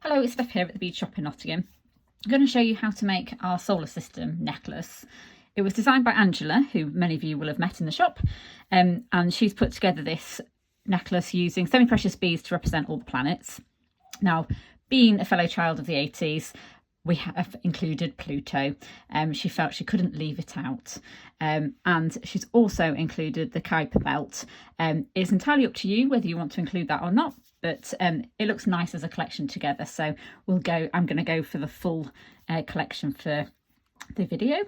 Hello, it's Steph here at the bead shop in Nottingham. I'm going to show you how to make our solar system necklace. It was designed by Angela, who many of you will have met in the shop, and she's put together this necklace using semi-precious beads to represent all the planets. Now, being a fellow child of the 80s, we have included Pluto. She felt she couldn't leave it out. And she's also included the Kuiper belt. It's entirely up to you whether you want to include that or not, but it looks nice as a collection together. So I'm going to go for the full collection for the video.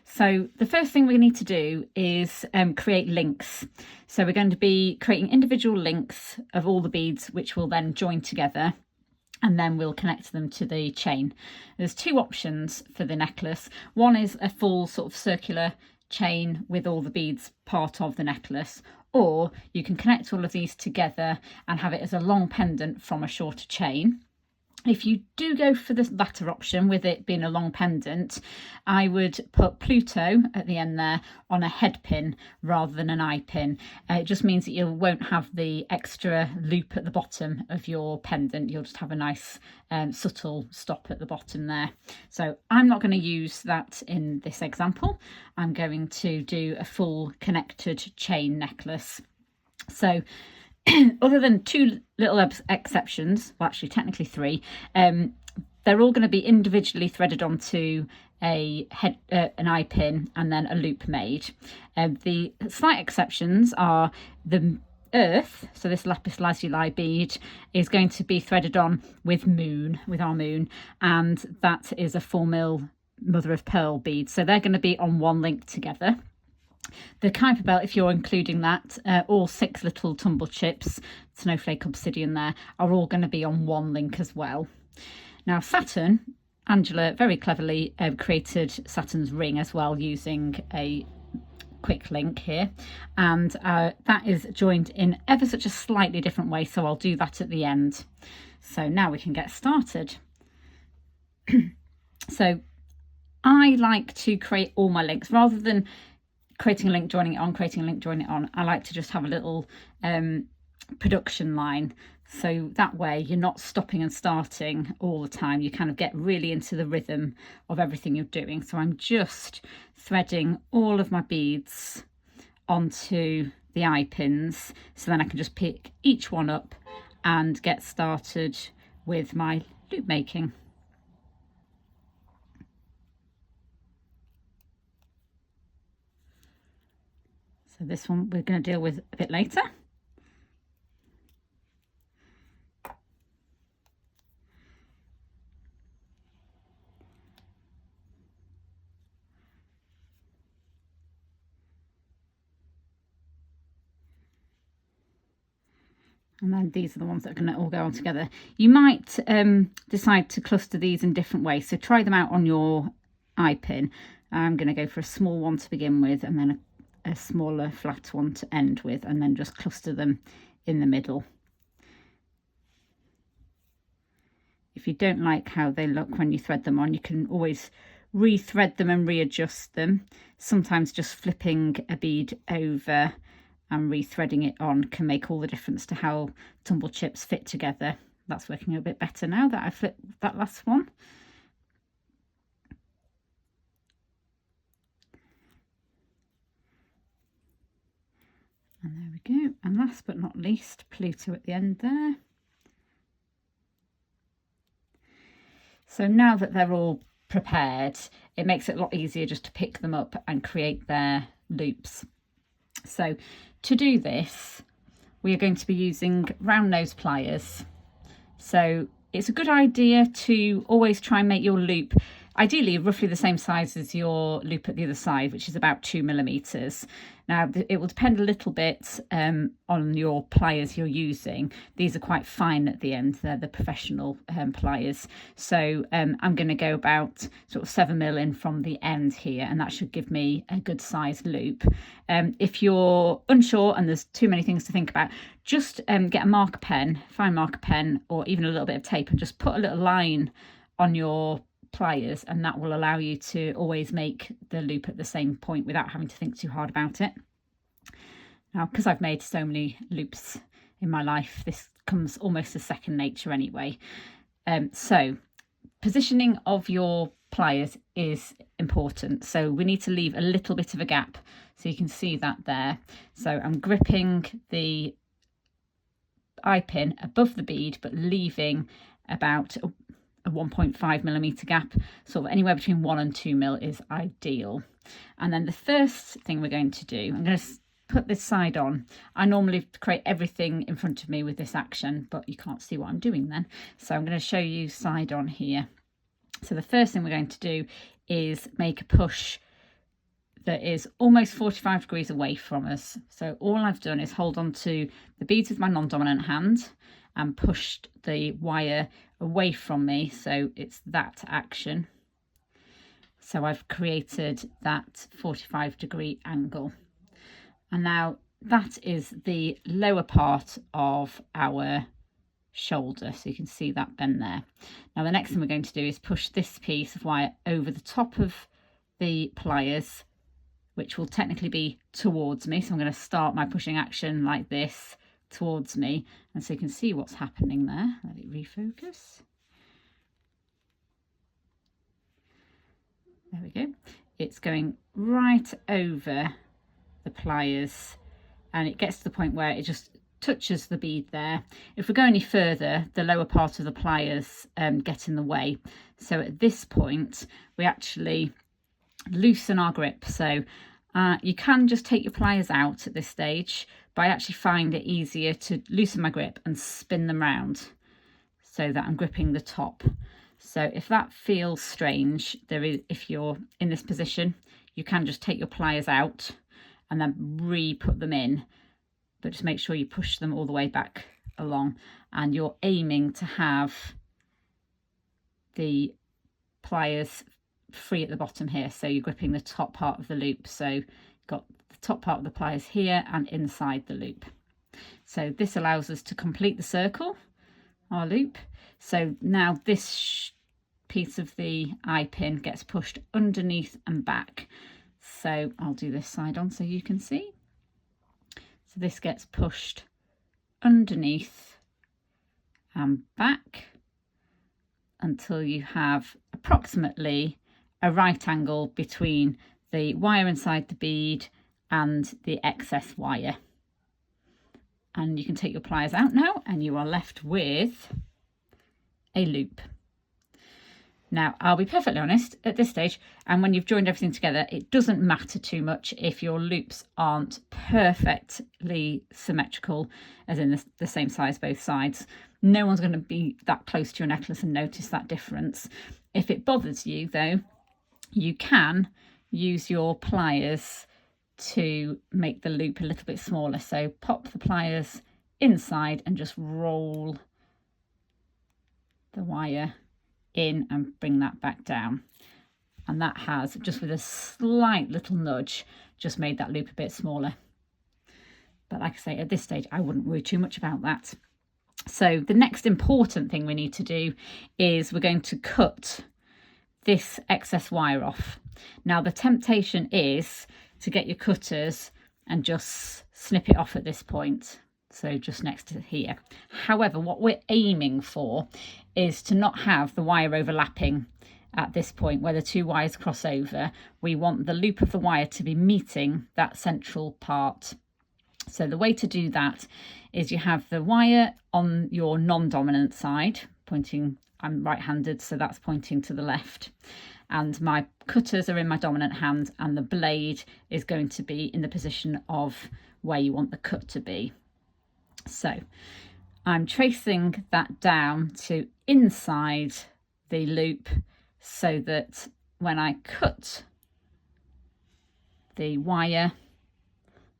So the first thing we need to do is create links. So we're going to be creating individual links of all the beads, which will then join together, and then we'll connect them to the chain. There's two options for the necklace. One is a full sort of circular chain with all the beads part of the necklace, or you can connect all of these together and have it as a long pendant from a shorter chain. If you do go for the latter option, with it being a long pendant, I would put Pluto at the end there on a head pin rather than an eye pin. It just means that you won't have the extra loop at the bottom of your pendant. You'll just have a nice subtle stop at the bottom there. So I'm not going to use that in this example. I'm going to do a full connected chain necklace. So other than two little exceptions, well actually technically three, they're all going to be individually threaded onto an eye pin and then a loop made. The slight exceptions are the earth, so this lapis lazuli bead is going to be threaded on with our moon, and that is a 4mm mother of pearl bead, so they're going to be on one link together. The Kuiper belt, if you're including that, all 6 little tumble chips, snowflake obsidian there, are all going to be on one link as well. Now Saturn, Angela very cleverly created Saturn's ring as well using a quick link here, and that is joined in ever such a slightly different way, so I'll do that at the end. So now we can get started. So I like to create all my links rather than creating a link, joining it on, creating a link, joining it on. I like to just have a little production line, so that way you're not stopping and starting all the time. You kind of get really into the rhythm of everything you're doing. So I'm just threading all of my beads onto the eye pins, so then I can just pick each one up and get started with my loop making. So this one we're going to deal with a bit later. And then these are the ones that are going to all go on together. You might decide to cluster these in different ways, so try them out on your eye pin. I'm going to go for a small one to begin with, and then a smaller flat one to end with, and then just cluster them in the middle. If you don't like how they look when you thread them on, you can always re-thread them and readjust them. Sometimes just flipping a bead over and re-threading it on can make all the difference to how tumble chips fit together. That's working a bit better now that I flipped that last one. And there we go. And last but not least, Pluto at the end there. So now that they're all prepared, it makes it a lot easier just to pick them up and create their loops. So to do this, we are going to be using round nose pliers. So it's a good idea to always try and make your loop ideally roughly the same size as your loop at the other side, which is about 2mm. Now it will depend a little bit on your pliers you're using. These are quite fine at the end, they're the professional pliers. So I'm going to go about sort of 7mm in from the end here, and that should give me a good size loop. If you're unsure and there's too many things to think about, just get a marker pen, fine marker pen, or even a little bit of tape, and just put a little line on your pliers, and that will allow you to always make the loop at the same point without having to think too hard about it. Now, because I've made so many loops in my life, this comes almost as second nature anyway. So positioning of your pliers is important. So we need to leave a little bit of a gap. So you can see that there. So I'm gripping the eye pin above the bead, but leaving about a 1.5mm gap, sort of anywhere between 1 and 2mm is ideal. And then the first thing we're going to do, I'm going to put this side on. I normally create everything in front of me with this action, but you can't see what I'm doing then. So I'm going to show you side on here. So the first thing we're going to do is make a push that is almost 45 degrees away from us. So all I've done is hold on to the beads with my non-dominant hand and pushed the wire away from me. So it's that action. So I've created that 45-degree angle. And now that is the lower part of our shoulder. So you can see that bend there. Now the next thing we're going to do is push this piece of wire over the top of the pliers, which will technically be towards me. So I'm going to start my pushing action like this towards me. And so you can see what's happening there. Let it refocus. There we go. It's going right over the pliers and it gets to the point where it just touches the bead there. If we go any further, the lower part of the pliers get in the way. So at this point, we actually loosen our grip. So you can just take your pliers out at this stage, but I actually find it easier to loosen my grip and spin them round so that I'm gripping the top. So if that feels strange, if you're in this position, you can just take your pliers out and then re-put them in, but just make sure you push them all the way back along, and you're aiming to have the pliers free at the bottom here. So you're gripping the top part of the loop. So you've got the top part of the pliers here and inside the loop. So this allows us to complete the circle, our loop. So now this piece of the eye pin gets pushed underneath and back. So I'll do this side on so you can see. So this gets pushed underneath and back until you have approximately a right angle between the wire inside the bead and the excess wire. And you can take your pliers out now and you are left with a loop. Now, I'll be perfectly honest, at this stage, and when you've joined everything together, it doesn't matter too much if your loops aren't perfectly symmetrical, as in the same size both sides. No one's going to be that close to your necklace and notice that difference. If it bothers you, though, you can use your pliers to make the loop a little bit smaller. So pop the pliers inside and just roll the wire in and bring that back down, and that has, just with a slight little nudge, just made that loop a bit smaller. But like I say, at this stage I wouldn't worry too much about that. So the next important thing we need to do is we're going to cut this excess wire off. Now the temptation is to get your cutters and just snip it off at this point, so just next to here. However, what we're aiming for is to not have the wire overlapping at this point where the two wires cross over. We want the loop of the wire to be meeting that central part. So the way to do that is you have the wire on your non-dominant side pointing, I'm right-handed, so that's pointing to the left, and my cutters are in my dominant hand and the blade is going to be in the position of where you want the cut to be. So I'm tracing that down to inside the loop so that when I cut the wire,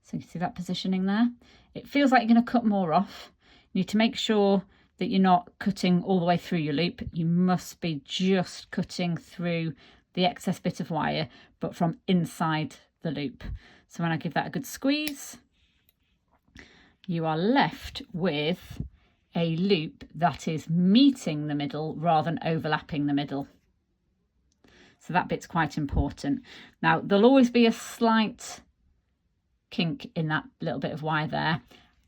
so you can see that positioning there, it feels like you're going to cut more off. You need to make sure that you're not cutting all the way through your loop. You must be just cutting through the excess bit of wire, but from inside the loop. So when I give that a good squeeze, you are left with a loop that is meeting the middle rather than overlapping the middle. So that bit's quite important. Now, there'll always be a slight kink in that little bit of wire there.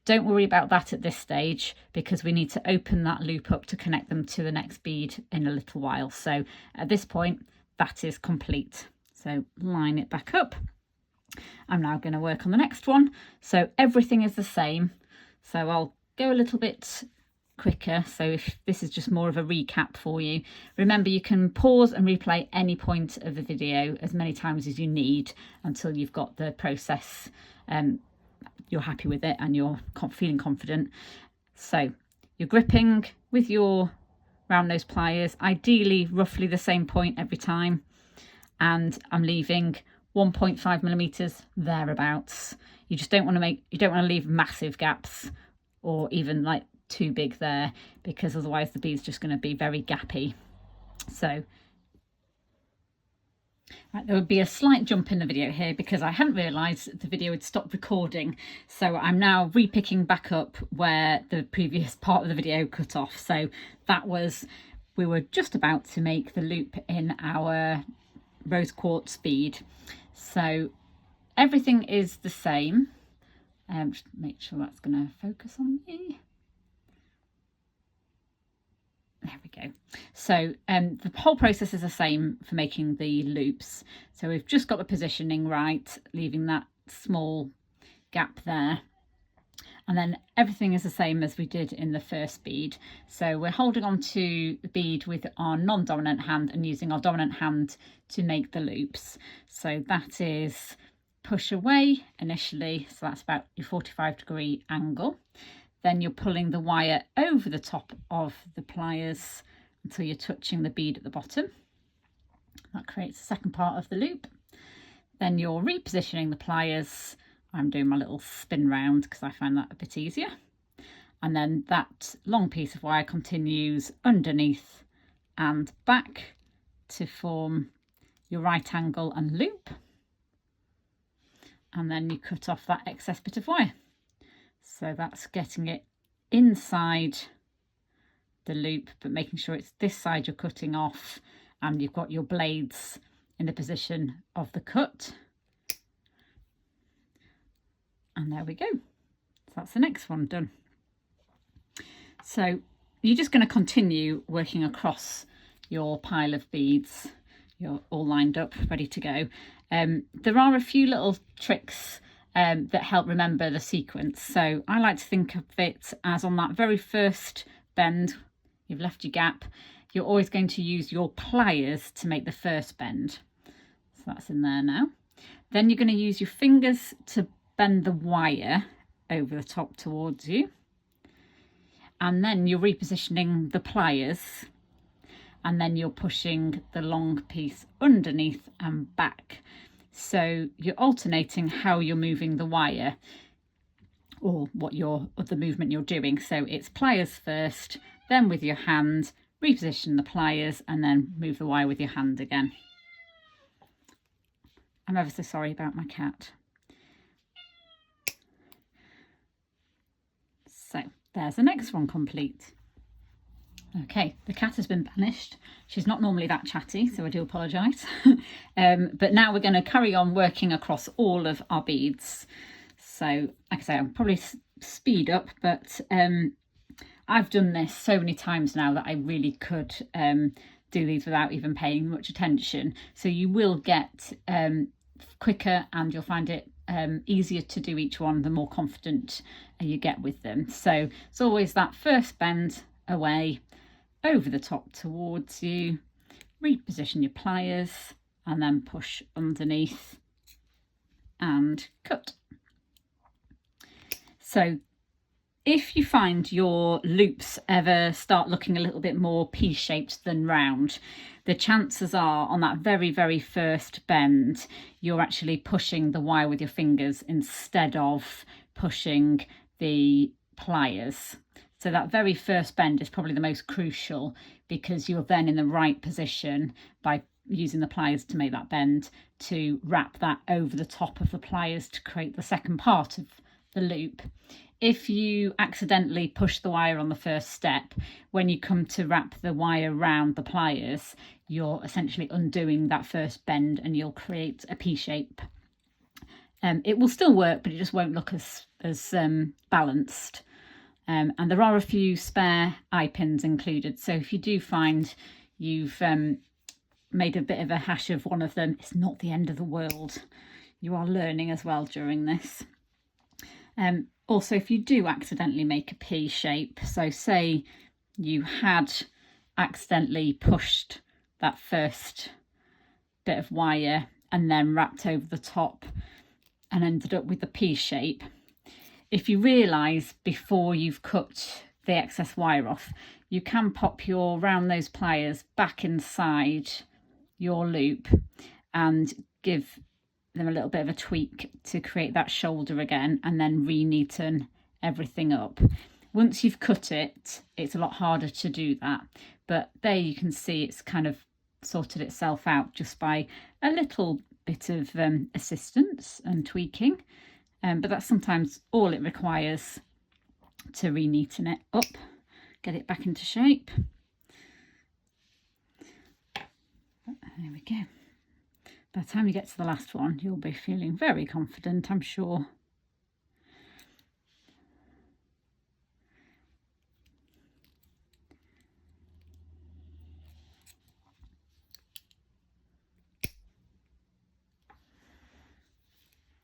Don't worry about that at this stage, because we need to open that loop up to connect them to the next bead in a little while. So at this point, that is complete. So line it back up. I'm now going to work on the next one. So everything is the same. So I'll go a little bit quicker. So if this is just more of a recap for you, remember you can pause and replay any point of the video as many times as you need until you've got the process, you're happy with it and you're feeling confident. So you're gripping with your round nose pliers, ideally roughly the same point every time, and I'm leaving 1.5 millimeters thereabouts. You just don't want to leave massive gaps or even like too big there, because otherwise the bead's just going to be very gappy. So right, there would be a slight jump in the video here because I hadn't realised the video had stopped recording, so I'm now repicking back up where the previous part of the video cut off. So that was, we were just about to make the loop in our rose quartz bead. So everything is the same. Just make sure that's going to focus on me. There we go. So the whole process is the same for making the loops. So we've just got the positioning right, leaving that small gap there. And then everything is the same as we did in the first bead. So we're holding on to the bead with our non-dominant hand and using our dominant hand to make the loops. So that is push away initially. So that's about your 45-degree angle. Then you're pulling the wire over the top of the pliers until you're touching the bead at the bottom. That creates the second part of the loop. Then you're repositioning the pliers. I'm doing my little spin round because I find that a bit easier. And then that long piece of wire continues underneath and back to form your right angle and loop. And then you cut off that excess bit of wire. So that's getting it inside the loop, but making sure it's this side you're cutting off and you've got your blades in the position of the cut. And there we go. So that's the next one done. So you're just going to continue working across your pile of beads. You're all lined up, ready to go. There are a few little tricks that help remember the sequence. So I like to think of it as on that very first bend, you've left your gap, you're always going to use your pliers to make the first bend. So that's in there now. Then you're going to use your fingers to bend the wire over the top towards you. And then you're repositioning the pliers. And then you're pushing the long piece underneath and back. So you're alternating how you're moving the wire or the movement you're doing. So it's pliers first, then with your hand, reposition the pliers and then move the wire with your hand again. I'm ever so sorry about my cat. So there's the next one complete. Okay, the cat has been banished. She's not normally that chatty, so I do apologise. But now we're going to carry on working across all of our beads. So, like I say, I'll probably speed up, but I've done this so many times now that I really could do these without even paying much attention. So you will get quicker and you'll find it easier to do each one the more confident you get with them. So it's always that first bend away, over the top towards you, reposition your pliers and then push underneath and cut. So if you find your loops ever start looking a little bit more pea-shaped than round, the chances are on that very, very first bend, you're actually pushing the wire with your fingers instead of pushing the pliers. So that very first bend is probably the most crucial because you're then in the right position by using the pliers to make that bend to wrap that over the top of the pliers to create the second part of the loop. If you accidentally push the wire on the first step, when you come to wrap the wire around the pliers, you're essentially undoing that first bend and you'll create a P shape. It will still work, but it just won't look as balanced. And there are a few spare eye pins included, so if you do find you've made a bit of a hash of one of them, it's not the end of the world. You are learning as well during this. Also, if you do accidentally make a P shape, so say you had accidentally pushed that first bit of wire and then wrapped over the top and ended up with the P shape, if you realise before you've cut the excess wire off, you can pop your round nose pliers back inside your loop and give them a little bit of a tweak to create that shoulder again, and then re-neaten everything up. Once you've cut it, it's a lot harder to do that, but there you can see it's kind of sorted itself out just by a little bit of assistance and tweaking, but that's sometimes all it requires to re-neaten it up, get it back into shape. There we go. By the time you get to the last one, you'll be feeling very confident, I'm sure.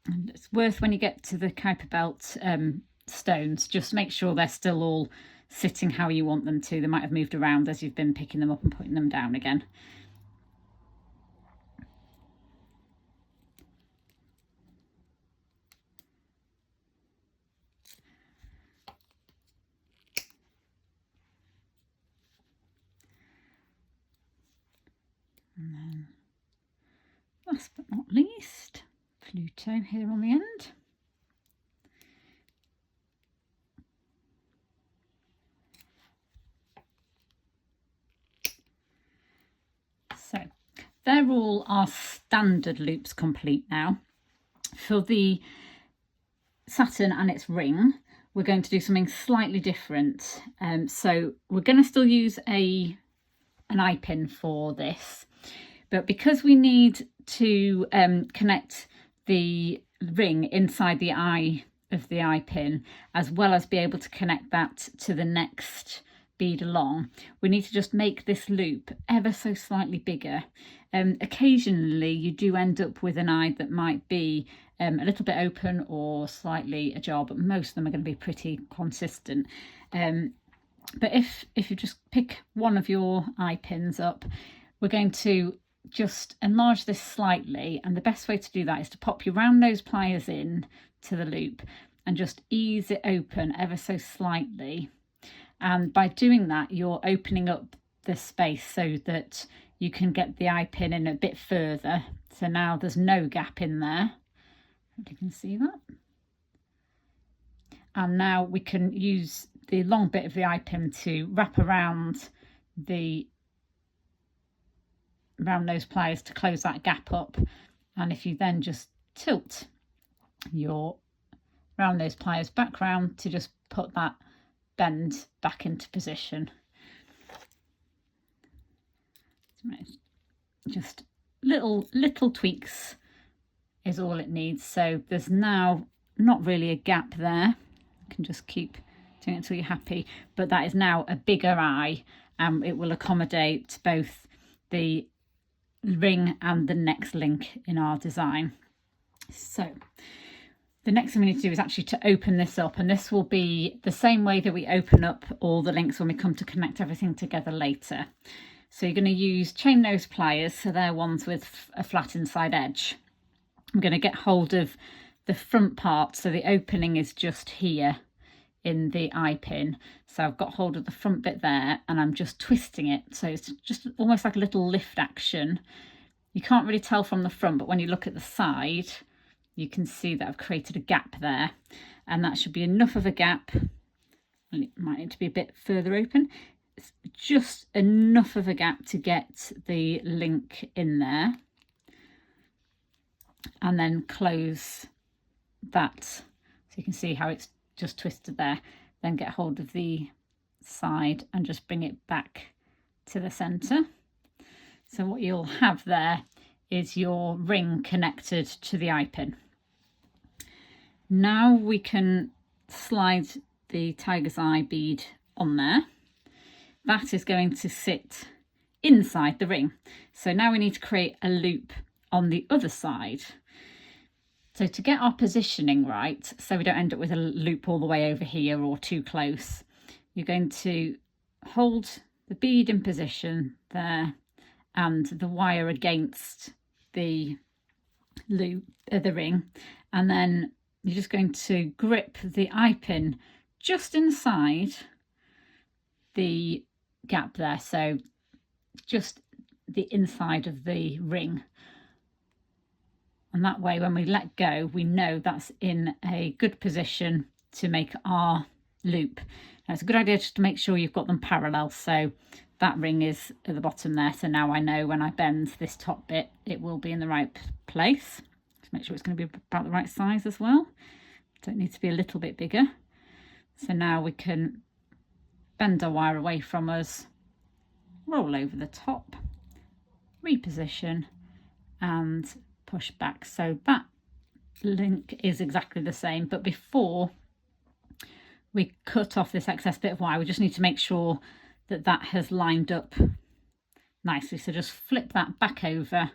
And it's worth, when you get to the Kuiper belt stones, just make sure they're still all sitting how you want them to. They might have moved around as you've been picking them up and putting them down again. And then, last but not least, Pluto here on the end. So they're all our standard loops complete now. For the Saturn and its ring, we're going to do something slightly different. So we're going to still use an eye pin for this, but because we need to connect the ring inside the eye of the eye pin, as well as be able to connect that to the next bead along, we need to just make this loop ever so slightly bigger. Occasionally you do end up with an eye that might be a little bit open or slightly ajar, but most of them are going to be pretty consistent. But if you just pick one of your eye pins up, we're going to just enlarge this slightly, and the best way to do that is to pop your round nose pliers in to the loop and just ease it open ever so slightly. And by doing that, you're opening up the space so that you can get the eye pin in a bit further. So now there's no gap in there. You can see that. And now we can use the long bit of the eye pin to wrap around the round nose pliers to close that gap up. And if you then just tilt your round nose pliers back round to just put that bend back into position. Just little tweaks is all it needs. So there's now not really a gap there. You can just keep doing it until you're happy, but that is now a bigger eye, and it will accommodate both the ring and the next link in our design. So the next thing we need to do is actually to open this up, and this will be the same way that we open up all the links when we come to connect everything together later. So you're going to use chain nose pliers, so they're ones with a flat inside edge. I'm going to get hold of the front part, so the opening is just here in the eye pin. So I've got hold of the front bit there, and I'm just twisting it, so it's just almost like a little lift action. You can't really tell from the front, but when you look at the side, you can see that I've created a gap there, and that should be enough of a gap. It might need to be a bit further open. It's just enough of a gap to get the link in there, and then close that so you can see how it's just twisted there. Then get hold of the side and just bring it back to the center. So what you'll have there is your ring connected to the eye pin. Now we can slide the tiger's eye bead on there. That is going to sit inside the ring. So now we need to create a loop on the other side. So to get our positioning right, so we don't end up with a loop all the way over here or too close, you're going to hold the bead in position there and the wire against the loop, the ring, and then you're just going to grip the eye pin just inside the gap there, so just the inside of the ring. And that way, when we let go, we know that's in a good position to make our loop. Now, it's a good idea just to make sure you've got them parallel. So that ring is at the bottom there. So now I know when I bend this top bit, it will be in the right place. Just make sure it's going to be about the right size as well. Don't need to be a little bit bigger. So now we can bend our wire away from us, roll over the top, reposition, and push back. So that link is exactly the same, but before we cut off this excess bit of wire, we just need to make sure that that has lined up nicely. So just flip that back over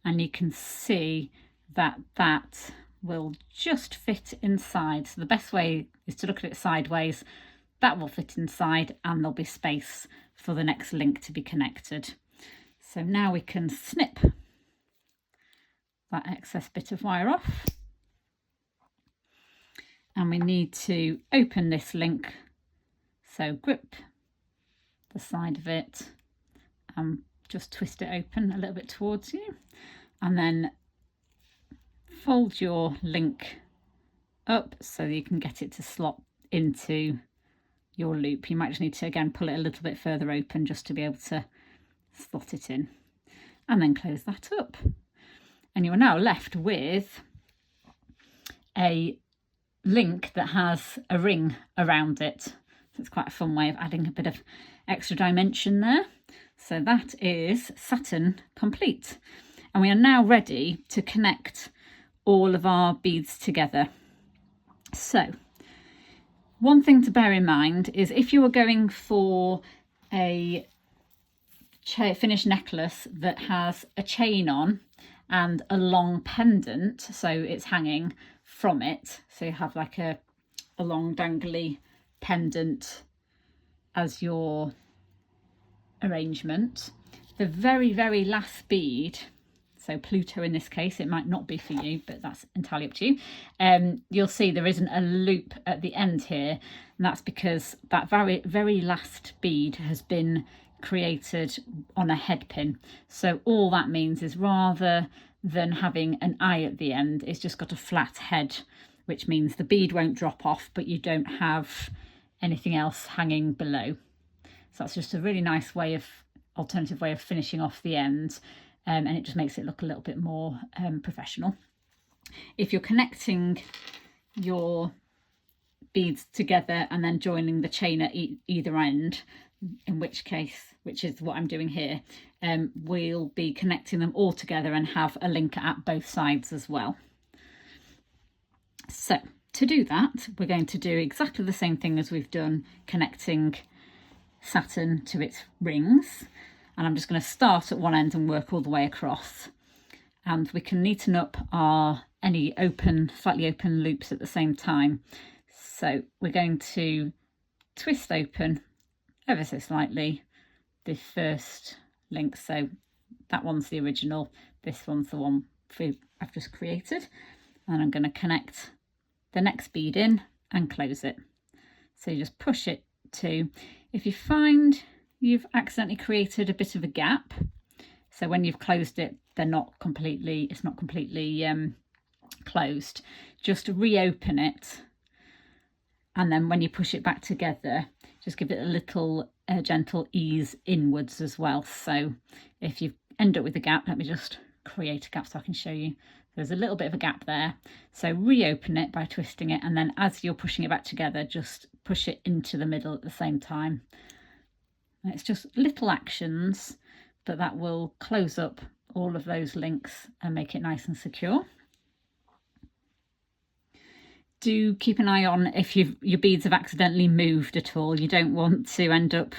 and you can see that that will just fit inside. So the best way is to look at it sideways. That will fit inside and there'll be space for the next link to be connected. So now we can snip that excess bit of wire off, and we need to open this link. So grip the side of it and just twist it open a little bit towards you, and then fold your link up so that you can get it to slot into your loop. You might just need to again pull it a little bit further open just to be able to slot it in, and then close that up. And you are now left with a link that has a ring around it. So it's quite a fun way of adding a bit of extra dimension there. So that is Saturn complete. And we are now ready to connect all of our beads together. So one thing to bear in mind is if you are going for a finished necklace that has a chain on and a long pendant, so it's hanging from it, so you have like a long dangly pendant as your arrangement, the very last bead, so Pluto in this case, it might not be for you, but that's entirely up to you. You'll see there isn't a loop at the end here, and that's because that very last bead has been created on a head pin. So all that means is rather than having an eye at the end, it's just got a flat head, which means the bead won't drop off, but you don't have anything else hanging below. So that's just a really nice alternative way of finishing off the end, and it just makes it look a little bit more professional. If you're connecting your beads together and then joining the chain at either end, in which case, which is what I'm doing here, we'll be connecting them all together and have a link at both sides as well. So to do that, we're going to do exactly the same thing as we've done connecting Saturn to its rings, and I'm just going to start at one end and work all the way across, and we can neaten up any slightly open loops at the same time. So we're going to twist open ever so slightly the first link, so that one's the original, this one's the one I've just created, and I'm going to connect the next bead in and close it. So you just push it to, if you find you've accidentally created a bit of a gap, so when you've closed it it's not completely closed, just reopen it, and then when you push it back together, just give it a little gentle ease inwards as well. So if you end up with a gap, let me just create a gap so I can show you. There's a little bit of a gap there, so reopen it by twisting it, and then as you're pushing it back together, just push it into the middle at the same time. And it's just little actions, but that will close up all of those links and make it nice and secure. do keep an eye on if your beads have accidentally moved at all. You don't want to end up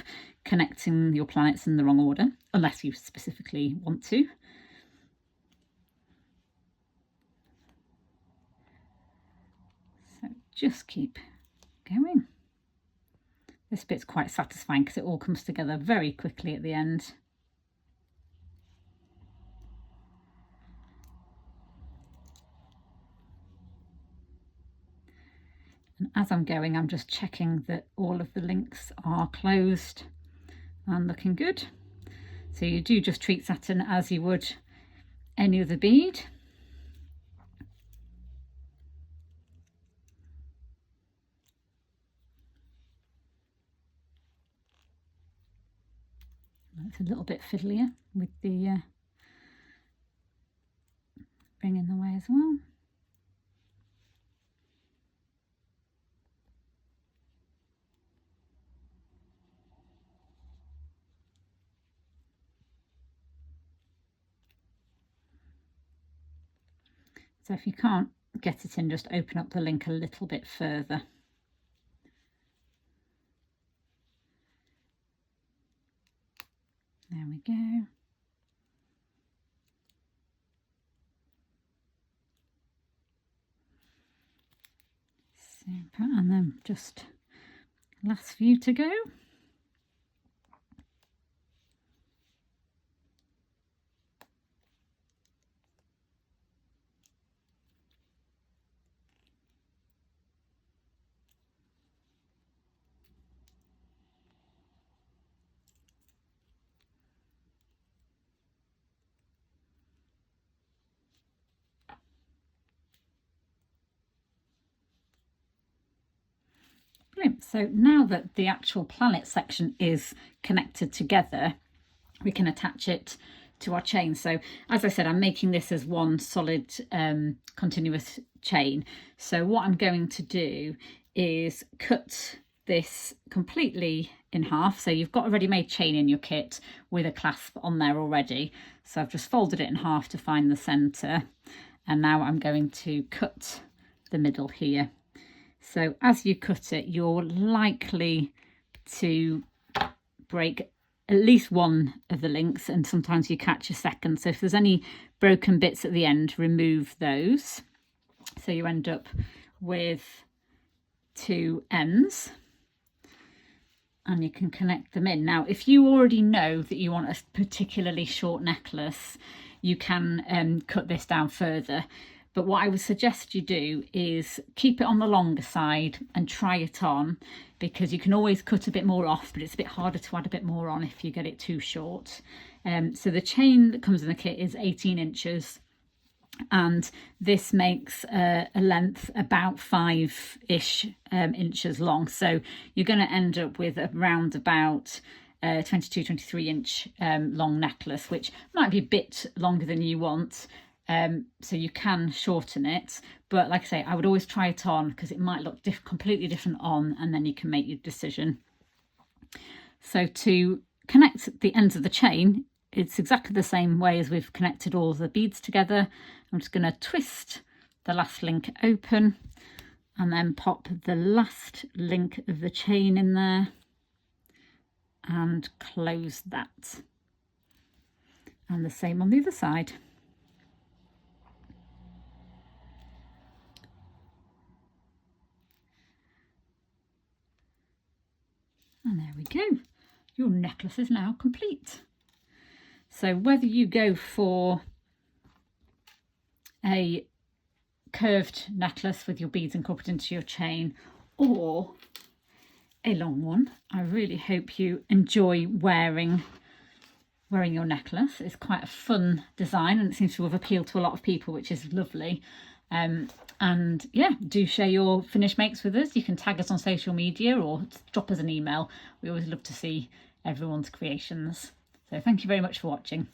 connecting your planets in the wrong order, unless you specifically want to. So just keep going. This bit's quite satisfying because it all comes together very quickly at the end. And as I'm going, I'm just checking that all of the links are closed and looking good. So you do just treat satin as you would any other bead. It's a little bit fiddlier with the ring in the way as well. So if you can't get it in, just open up the link a little bit further. There we go. Super, and then just last few to go. Brilliant. So now that the actual planet section is connected together, we can attach it to our chain. So as I said, I'm making this as one solid continuous chain. So what I'm going to do is cut this completely in half. So you've got a ready-made chain in your kit with a clasp on there already. So I've just folded it in half to find the center. And now I'm going to cut the middle here. So as you cut it, you're likely to break at least one of the links, and sometimes you catch a second. So if there's any broken bits at the end, remove those. So you end up with two ends and you can connect them in. Now, if you already know that you want a particularly short necklace, you can cut this down further. But what I would suggest you do is keep it on the longer side and try it on, because you can always cut a bit more off, but it's a bit harder to add a bit more on if you get it too short. So the chain that comes in the kit is 18 inches, and this makes a length about 5-ish inches long. So you're going to end up with around about 22-23 inch long necklace, which might be a bit longer than you want. So you can shorten it, but like I say, I would always try it on because it might look completely different on, and then you can make your decision. So to connect the ends of the chain, it's exactly the same way as we've connected all the beads together. I'm just going to twist the last link open and then pop the last link of the chain in there and close that. And the same on the other side. And there we go. Your necklace is now complete. So whether you go for a curved necklace with your beads incorporated into your chain or a long one, I really hope you enjoy wearing your necklace. It's quite a fun design and it seems to have appealed to a lot of people, which is lovely. And yeah, do share your finished makes with us. You can tag us on social media or drop us an email. We always love to see everyone's creations. So thank you very much for watching.